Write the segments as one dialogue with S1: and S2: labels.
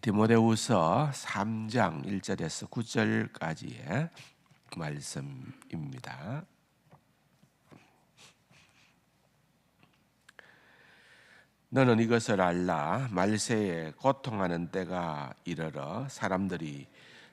S1: 디모데후서 3장 1절에서 9절까지의 말씀입니다. 너는 이것을 알라. 말세에 고통하는 때가 이르러 사람들이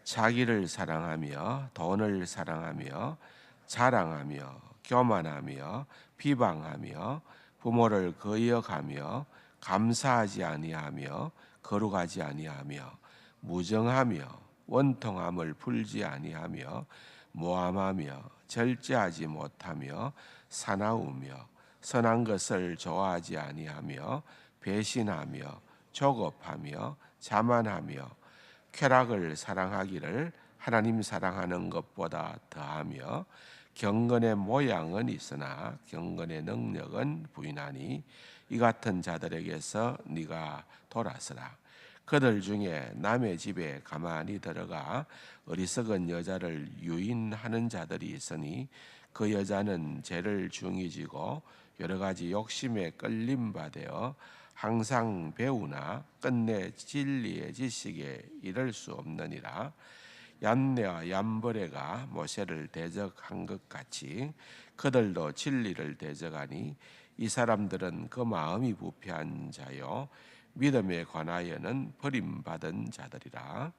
S1: 자기를 사랑하며 돈을 사랑하며 자랑하며 교만하며 비방하며 부모를 거역하며 감사하지 아니하며 거룩하지 아니하며 무정하며 원통함을 풀지 아니하며 모함하며 절제하지 못하며 사나우며 선한 것을 좋아하지 아니하며 배신하며 조급하며 자만하며 쾌락을 사랑하기를 하나님 사랑하는 것보다 더하며 경건의 모양은 있으나 경건의 능력은 부인하니 이 같은 자들에게서 네가 돌아서라. 그들 중에 남의 집에 가만히 들어가 어리석은 여자를 유인하는 자들이 있으니 그 여자는 죄를 중히 지고 여러 가지 욕심에 끌림받아 항상 배우나 끝내 진리의 지식에 이를 수 없느니라. 얀네와 얀버레가 모세를 대적한 것 같이 그들도 진리를 대적하니 이 사람들은 그 마음이 부패한 자요 믿음에 관하여는 버림받은 자들이라.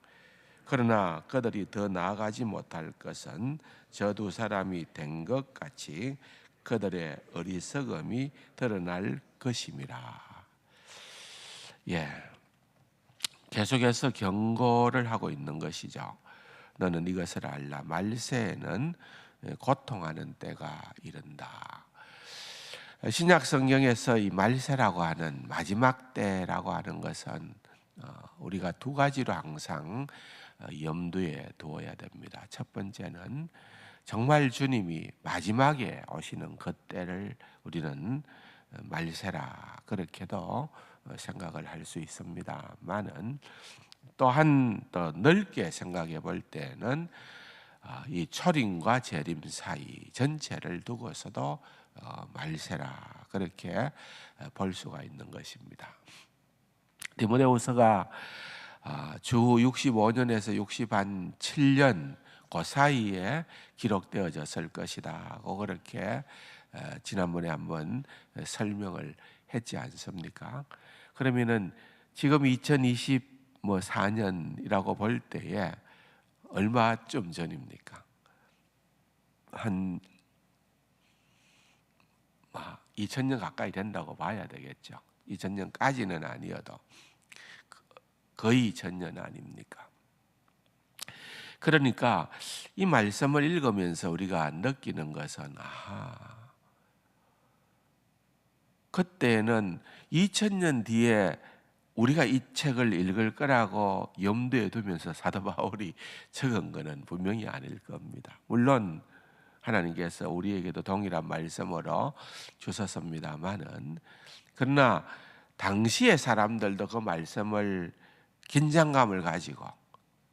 S1: 그러나 그들이 더 나아가지 못할 것은 저 두 사람이 된 것 같이 그들의 어리석음이 드러날 것임이라. 계속해서 경고를 하고 있는 것이죠. 너는 이것을 알라. 말세에는 고통하는 때가 이른다. 신약 성경에서 이 말세라고 하는 마지막 때라고 하는 것은 우리가 두 가지로 항상 염두에 두어야 됩니다. 첫 번째는 정말 주님이 마지막에 오시는 그때를 우리는 말세라 그렇게도 생각을 할 수 있습니다만은 또한 더 넓게 생각해 볼 때는 이 초림과 재림 사이 전체를 두고서도 말세라 그렇게 볼 수가 있는 것입니다. 디모데후서가 주 65년에서 67년 그 사이에 기록되어졌을 것이다. 그렇게 지난번에 한번 설명을 했지 않습니까? 그러면은 지금 2024년이라고 볼 때에 얼마쯤 전입니까? 한 2000년 가까이 된다고 봐야 되겠죠. 2000년까지는 아니어도 거의 2000년 아닙니까? 그러니까 이 말씀을 읽으면서 우리가 느끼는 것은 그때는 2000년 뒤에 우리가 이 책을 읽을 거라고 염두에 두면서 사도 바울이 적은 것은 분명히 아닐 겁니다. 물론 하나님께서 우리에게도 동일한 말씀으로 주셨습니다만은 그러나 당시의 사람들도 그 말씀을 긴장감을 가지고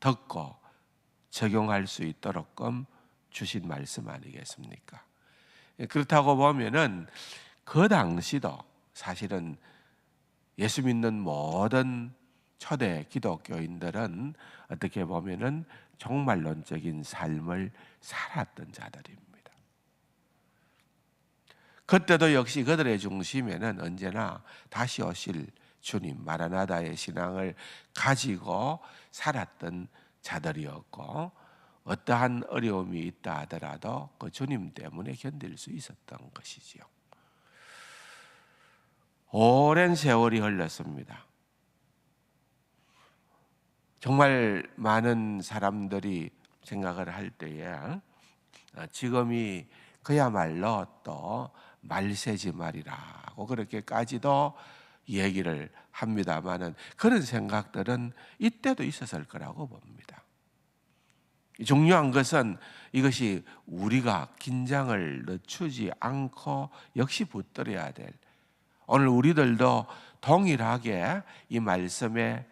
S1: 듣고 적용할 수 있도록끔 주신 말씀 아니겠습니까? 그렇다고 보면은 그 당시도 사실은 예수 믿는 모든 초대 기독교인들은 어떻게 보면은 종말론적인 삶을 살았던 자들입니다. 그때도 역시 그들의 중심에는 언제나 다시 오실 주님 마라나다의 신앙을 가지고 살았던 자들이었고 어떠한 어려움이 있다 하더라도 그 주님 때문에 견딜 수 있었던 것이지요. 오랜 세월이 흘렀습니다. 정말 많은 사람들이 생각을 할 때에 지금이 그야말로 또 말세지 말이라고 그렇게까지도 얘기를 합니다만은 그런 생각들은 이때도 있었을 거라고 봅니다. 중요한 것은 이것이 우리가 긴장을 늦추지 않고 역시 붙들어야 될 오늘 우리들도 동일하게 이 말씀에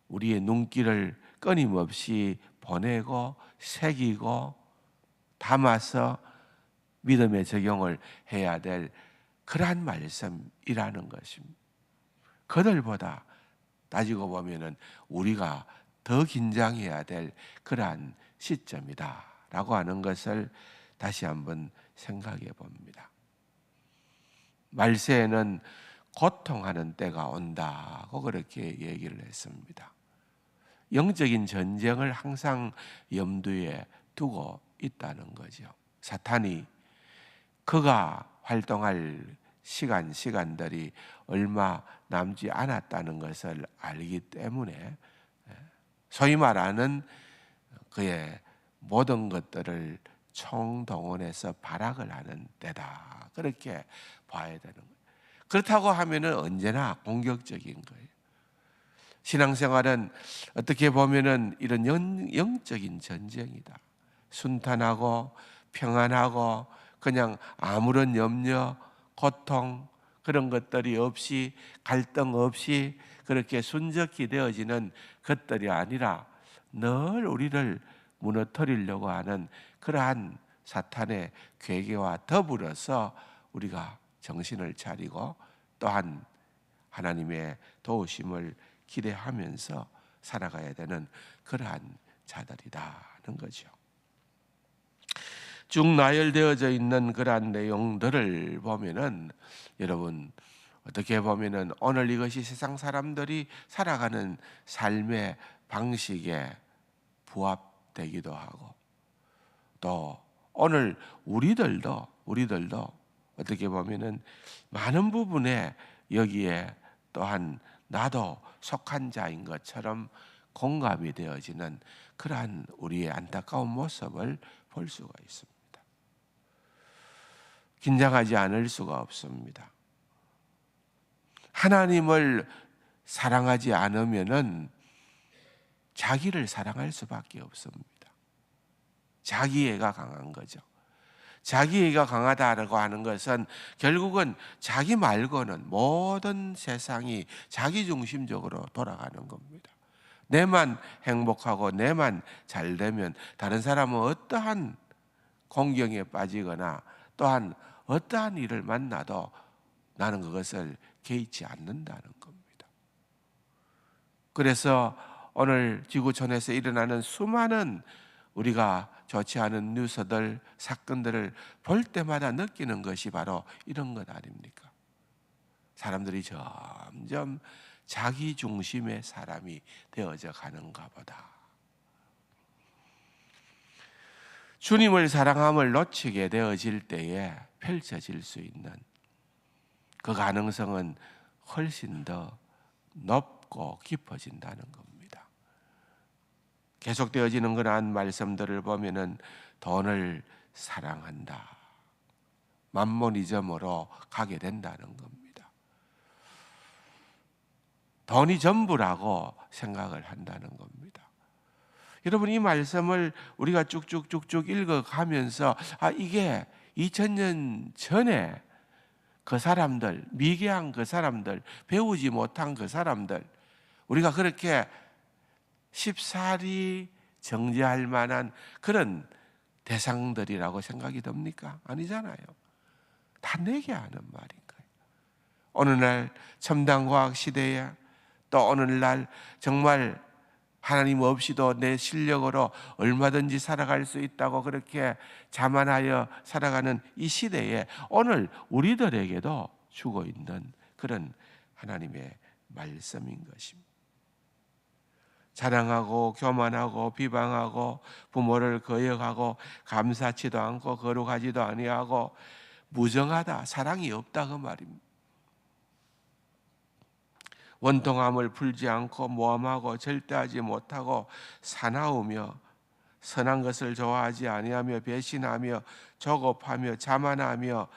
S1: 우리의 눈길을 끊임없이 보내고 새기고 담아서 믿음의 적용을 해야 될 그러한 말씀이라는 것입니다. 그들보다 따지고 보면은 우리가 더 긴장해야 될 그러한 시점이다라고 하는 것을 다시 한번 생각해 봅니다. 말세에는 고통하는 때가 온다고 그렇게 얘기를 했습니다. 영적인 전쟁을 항상 염두에 두고 있다는 거죠. 사탄이 그가 활동할 시간들이 얼마 남지 않았다는 것을 알기 때문에 소위 말하는 그의 모든 것들을 총동원해서 발악을 하는 때다. 그렇게 봐야 되는 거예요. 그렇다고 하면은 언제나 공격적인 거예요. 신앙생활은 어떻게 보면은 이런 영적인 전쟁이다. 순탄하고 평안하고 그냥 아무런 염려, 고통 그런 것들이 없이 갈등 없이 그렇게 순적히 되어지는 것들이 아니라 늘 우리를 무너뜨리려고 하는 그러한 사탄의 괴계와 더불어서 우리가 정신을 차리고 또한 하나님의 도우심을 기대하면서 살아가야 되는 그러한 자들이라는 거죠. 쭉 나열되어져 있는 그러한 내용들을 보면은 여러분 어떻게 보면은 오늘 이것이 세상 사람들이 살아가는 삶의 방식에 부합되기도 하고 또 오늘 우리들도 어떻게 보면은 많은 부분에 여기에 또한 나도 속한 자인 것처럼 공감이 되어지는 그러한 우리의 안타까운 모습을 볼 수가 있습니다. 긴장하지 않을 수가 없습니다. 하나님을 사랑하지 않으면은 자기를 사랑할 수밖에 없습니다. 자기애가 강한 거죠. 자기애가 강하다라고 하는 것은 결국은 자기 말고는 모든 세상이 자기 중심적으로 돌아가는 겁니다. 내만 행복하고 내만 잘 되면 다른 사람은 어떠한 공경에 빠지거나 또한 어떠한 일을 만나도 나는 그것을 개의치 않는다는 겁니다. 그래서 오늘 지구촌에서 일어나는 수많은 우리가 좋지 않은 뉴스들, 사건들을 볼 때마다 느끼는 것이 바로 이런 것 아닙니까? 사람들이 점점 자기 중심의 사람이 되어져 가는가 보다. 주님을 사랑함을 놓치게 되어질 때에 펼쳐질 수 있는 그 가능성은 훨씬 더 높고 깊어진다는 겁니다. 계속되어지는 그러한 말씀들을 보면은 돈을 사랑한다. 만모니즘으로 가게 된다는 겁니다. 돈이 전부라고 생각을 한다는 겁니다. 여러분 이 말씀을 우리가 쭉쭉쭉쭉 읽어가면서 이게 2000년 전에 그 사람들, 미개한 그 사람들, 배우지 못한 그 사람들 우리가 그렇게 쉽사리 정죄할 만한 그런 대상들이라고 생각이 됩니까? 아니잖아요. 다 내게 하는 말인 거예요. 어느 날 첨단 과학 시대에 또 어느 날 정말 하나님 없이도 내 실력으로 얼마든지 살아갈 수 있다고 그렇게 자만하여 살아가는 이 시대에 오늘 우리들에게도 주고 있는 그런 하나님의 말씀인 것입니다. 자랑하고 교만하고 비방하고 부모를 거역하고 감사치도 않고 거룩하지도 아니하고 무정하다, 사랑이 없다 그 말입니다. 원통함을 풀지 않고 모함하고 절대하지 못하고 사나우며 선한 것을 좋아하지 아니하며 배신하며 조급하며 자만하며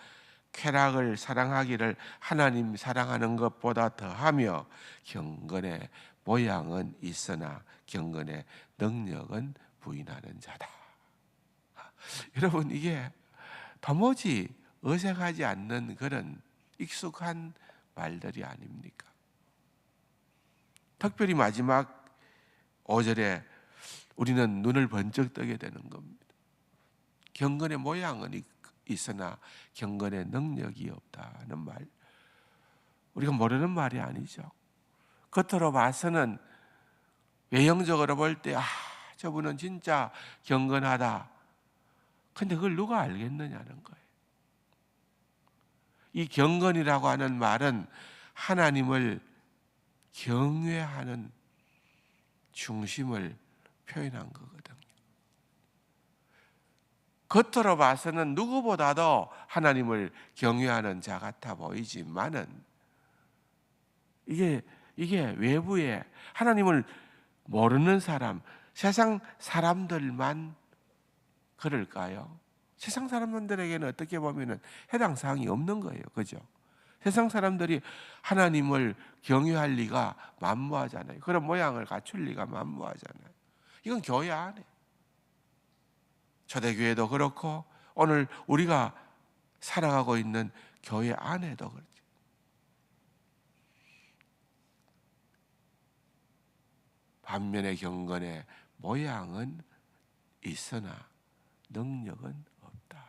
S1: 쾌락을 사랑하기를 하나님 사랑하는 것보다 더하며 경건의 모양은 있으나 경건의 능력은 부인하는 자다. 여러분 이게 도무지 어색하지 않는 그런 익숙한 말들이 아닙니까? 특별히 마지막 5절에 우리는 눈을 번쩍 뜨게 되는 겁니다. 경건의 모양은 있으나 경건의 능력이 없다는 말. 우리가 모르는 말이 아니죠. 겉으로 봐서는 외형적으로 볼 때 저분은 진짜 경건하다. 근데 그걸 누가 알겠느냐는 거예요. 이 경건이라고 하는 말은 하나님을 경외하는 중심을 표현한 거거든요. 겉으로 봐서는 누구보다도 하나님을 경외하는 자 같아 보이지만은 이게 외부에 하나님을 모르는 사람, 세상 사람들만 그럴까요? 세상 사람들에게는 어떻게 보면은 해당 사항이 없는 거예요. 그죠? 세상 사람들이 하나님을 경외할 리가 만무하잖아요. 그런 모양을 갖출 리가 만무하잖아요. 이건 교회 안에. 초대교회도 그렇고 오늘 우리가 살아가고 있는 교회 안에도 그렇죠. 반면에 경건의 모양은 있으나 능력은 없다.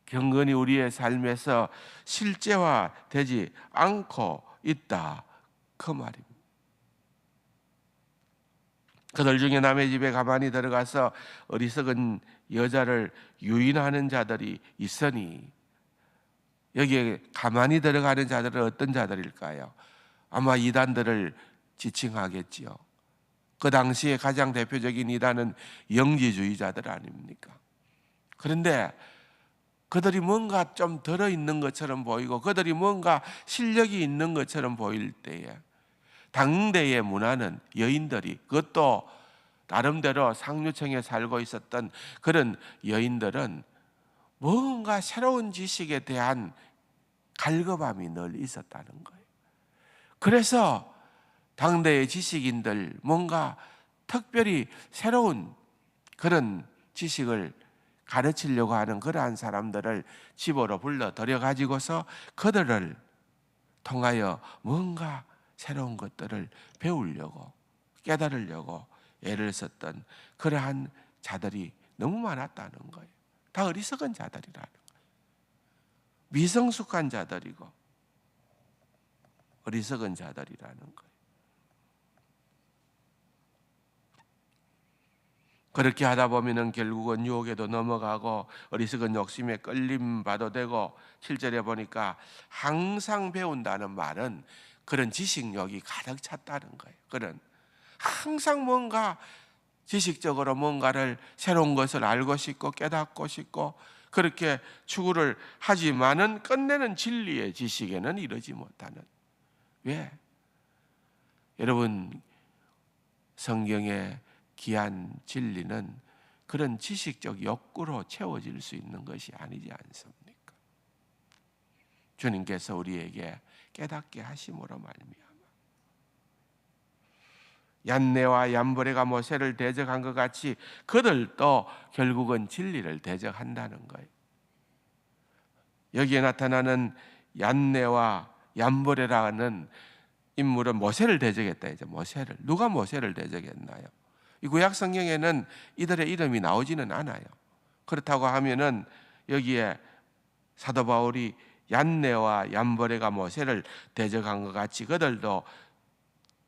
S1: 경건이 우리의 삶에서 실제화되지 않고 있다. 그 말입니다. 그들 중에 남의 집에 가만히 들어가서 어리석은 여자를 유인하는 자들이 있으니 여기에 가만히 들어가는 자들은 어떤 자들일까요? 아마 이단들을 지칭하겠지요. 그 당시에 가장 대표적인 이단은 영지주의자들 아닙니까? 그런데 그들이 뭔가 좀 들어있는 것처럼 보이고 그들이 뭔가 실력이 있는 것처럼 보일 때에 당대의 문화는 여인들이, 그것도 나름대로 상류층에 살고 있었던 그런 여인들은 뭔가 새로운 지식에 대한 갈급함이 늘 있었다는 거예요. 그래서 당대의 지식인들, 뭔가 특별히 새로운 그런 지식을 가르치려고 하는 그러한 사람들을 집으로 불러 들여가지고서 그들을 통하여 뭔가 새로운 것들을 배우려고, 깨달으려고 애를 썼던 그러한 자들이 너무 많았다는 거예요. 다 어리석은 자들이라는 거예요. 미성숙한 자들이고 어리석은 자들이라는 거예요. 그렇게 하다 보면은 결국은 유혹에도 넘어가고 어리석은 욕심에 끌림받아도 되고, 7절에 보니까 항상 배운다는 말은 그런 지식욕이 가득 찼다는 거예요. 그런 항상 뭔가 지식적으로 뭔가를 새로운 것을 알고 싶고 깨닫고 싶고 그렇게 추구를 하지만은 끝내는 진리의 지식에는 이르지 못하는. 왜? 여러분, 성경의 귀한 진리는 그런 지식적 욕구로 채워질 수 있는 것이 아니지 않습니까? 주님께서 우리에게 깨닫게 하심으로 말미암아 얀네와 얀보레가 모세를 대적한 것 같이 그들도 결국은 진리를 대적한다는 거예요. 여기에 나타나는 얀네와 얀보레라는 인물은 모세를 대적했다. 이제 모세를, 누가 모세를 대적했나요? 이 구약 성경에는 이들의 이름이 나오지는 않아요. 그렇다고 하면은 여기에 사도 바울이 얀네와 얀보레가 모세를 대적한 것 같이 그들도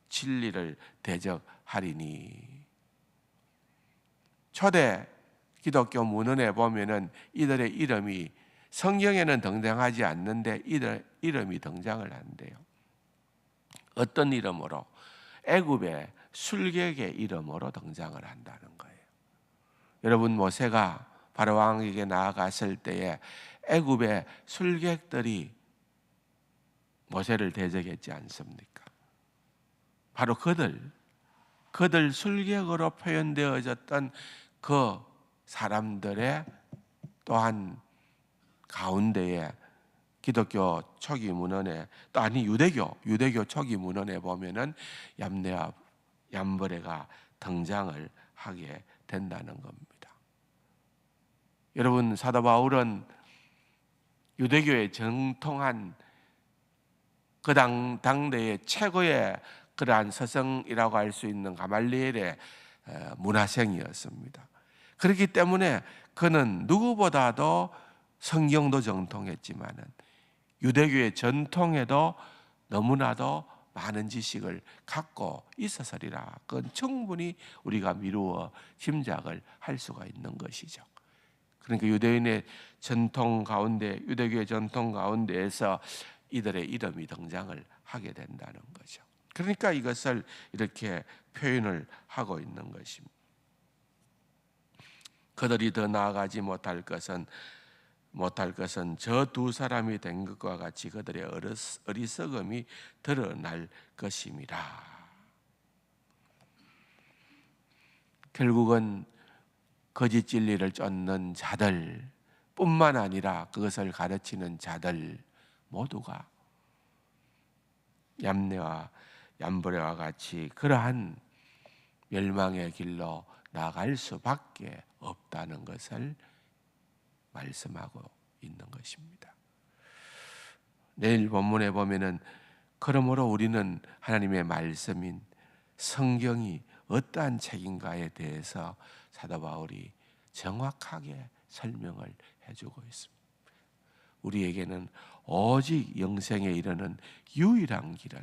S1: 진리를 대적하리니. 초대 기독교 문헌에 보면은 이들의 이름이 성경에는 등장하지 않는데 이들 이름이 등장을 한대요. 어떤 이름으로? 애굽의 술객의 이름으로 등장을 한다는 거예요. 여러분, 모세가 바로 왕에게 나아갔을 때에 애굽의 술객들이 모세를 대적했지 않습니까? 바로 그들 술객으로 표현되어졌던 그 사람들의 또한 가운데에 기독교 초기 문헌에, 또 아니 유대교 초기 문헌에 보면은 얌네와 얌브레가 등장을 하게 된다는 겁니다. 여러분, 사도 바울은 유대교의 정통한 그 당대의 최고의 그러한 서성이라고 할 수 있는 가말리엘의 문화생이었습니다. 그렇기 때문에 그는 누구보다도 성경도 정통했지만은 유대교의 전통에도 너무나도 많은 지식을 갖고 있어서리라. 그건 충분히 우리가 미루어 짐작을 할 수가 있는 것이죠. 그러니까 유대인의 전통 가운데, 유대교의 전통 가운데에서 이들의 이름이 등장을 하게 된다는 거죠. 그러니까 이것을 이렇게 표현을 하고 있는 것입니다. 그들이 더 나아가지 못할 것은 저 두 사람이 된 것과 같이 그들의 어리석음이 드러날 것임이라. 결국은 거짓 진리를 쫓는 자들 뿐만 아니라 그것을 가르치는 자들 모두가 얌내와 얌브레와 같이 그러한 멸망의 길로 나갈 수밖에 없다는 것을 말씀하고 있는 것입니다. 내일 본문에 보면은 그러므로 우리는 하나님의 말씀인 성경이 어떠한 책인가에 대해서 사도 바울이 정확하게 설명을 해주고 있습니다. 우리에게는 오직 영생에 이르는 유일한 길은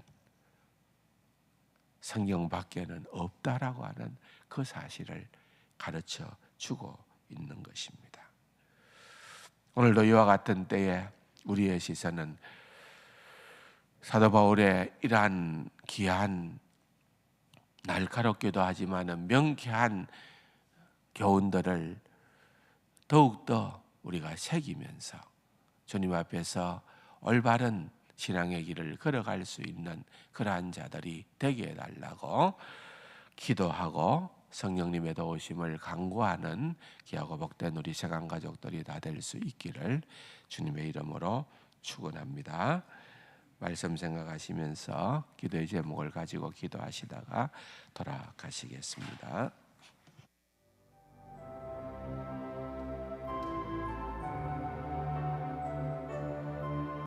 S1: 성경밖에는 없다라고 하는 그 사실을 가르쳐 주고 있는 것입니다. 오늘도 이와 같은 때에 우리의 시선은 사도 바울의 이러한 귀한, 날카롭기도 하지만 명쾌한 교훈들을 더욱더 우리가 새기면서 주님 앞에서 올바른 신앙의 길을 걸어갈 수 있는 그러한 자들이 되게 해달라고 기도하고 성령님의 도우심을 간구하는 귀하고 복된 우리 세강 가족들이 다 될 수 있기를 주님의 이름으로 축원합니다. 말씀 생각하시면서 기도의 제목을 가지고 기도하시다가 돌아가시겠습니다.